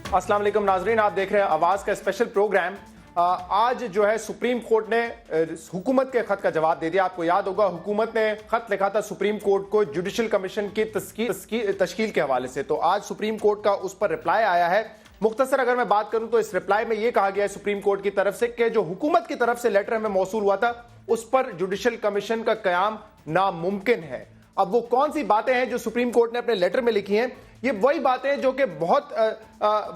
अस्सलाम वालेकुम नाजरीन, आप देख रहे हैं आवाज का स्पेशल प्रोग्राम। आज जो है सुप्रीम कोर्ट ने हुकूमत के खत का जवाब दे दिया। आपको याद होगा हुकूमत ने खत लिखा था सुप्रीम कोर्ट को जुडिशल कमीशन की तश्कील के हवाले से। तो आज सुप्रीम कोर्ट का उस पर रिप्लाई आया है। मुख्तसर अगर मैं बात करूं तो इस रिप्लाई में यह कहा गया है सुप्रीम कोर्ट की तरफ से कि जो हुकूमत की तरफ से लेटर हमें मौसूल हुआ था उस पर जुडिशल कमीशन का कयाम नामुमकिन है। अब वो कौन सी बातें हैं जो सुप्रीम कोर्ट ने अपने लेटर में लिखी हैं? ये वही बातें हैं जो कि बहुत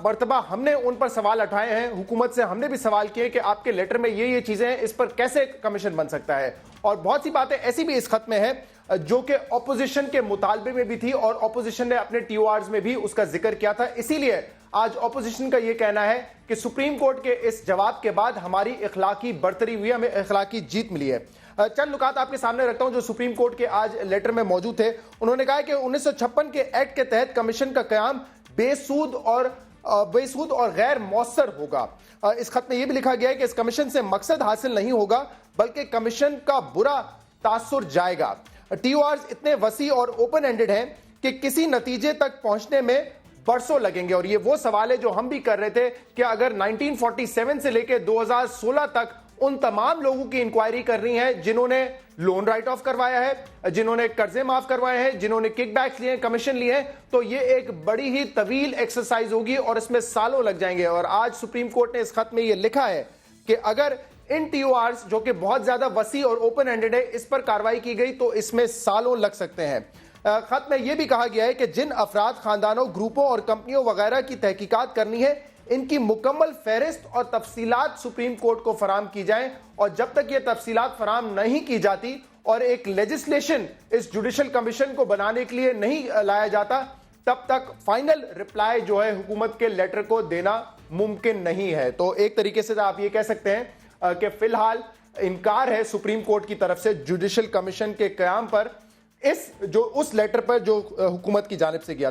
मर्तबा हमने उन पर सवाल उठाए हैं, हुकूमत से हमने भी सवाल किए कि आपके लेटर में ये चीजें हैं, इस पर कैसे कमीशन बन सकता है। और बहुत सी बातें ऐसी भी इस खत में है जो कि ऑपोजिशन के मुतालबे में भी थी और ऑपोजिशन ने अपने टीओआर्स में भी उसका जिक्र किया था। इसीलिए आज ऑपोजिशन का यह कहना है कि सुप्रीम कोर्ट के इस जवाब के बाद हमारी इखलाकी बरतरी हुई, हमें इखलाकी जीत मिली है। चंद नुकात आपके सामने रखता हूं जो सुप्रीम कोर्ट के आज लेटर में मौजूद थे। उन्होंने कहा कि 1956 के एक्ट के तहत कमीशन का कयाम बेसूद और गैर मौसर होगा। इस खत में यह भी लिखा गया है कि इस कमीशन से मकसद हासिल नहीं होगा बल्कि कमीशन का बुरा तासुर जाएगा। टीओआर्स इतने वसी और ओपन एंडेड हैं कि किसी नतीजे तक पहुंचने में बरसों लगेंगे। और ये वो सवाल है जो हम भी कर रहे थे कि अगर 1947 से लेकर 2016 तक उन तमाम लोगों की इंक्वायरी करनी है जिन्होंने लोन राइट ऑफ करवाया है, जिन्होंने कर्जे माफ करवाए हैं, जिन्होंने किकबैक्स लिए हैं, कमीशन लिए हैं, तो ये एक बड़ी ही तवील एक्सरसाइज होगी और इसमें सालों लग जाएंगे। और आज सुप्रीम कोर्ट ने इस खत में ये लिखा है कि अगर इन टीओआर्स जो कि बहुत ज्यादा वसी और ओपन एंडेड है इस पर कार्रवाई की गई तो इसमें सालों लग सकते हैं। खत में यह भी कहा गया है कि जिन अफराद, खानदानों, ग्रुपों और कंपनियों वगैरह की तहकीकात करनी है इनकी मुकम्मल फहरिस्त और तफसीलात सुप्रीम कोर्ट को फराम की जाएं। और जब तक ये तफसीलात फराम नहीं की जाती और एक लेजिस्लेशन इस जुडिशल कमीशन को बनाने के लिए नहीं लाया जाता तब तक फाइनल रिप्लाई जो है हुकूमत के लेटर को देना मुमकिन नहीं है। तो एक तरीके से आप ये कह सकते हैं कि फिलहाल इनकार है सुप्रीम कोर्ट की तरफ से जुडिशल कमीशन के कयाम पर, उस लेटर पर जो हुकूमत की जानिब से गया था।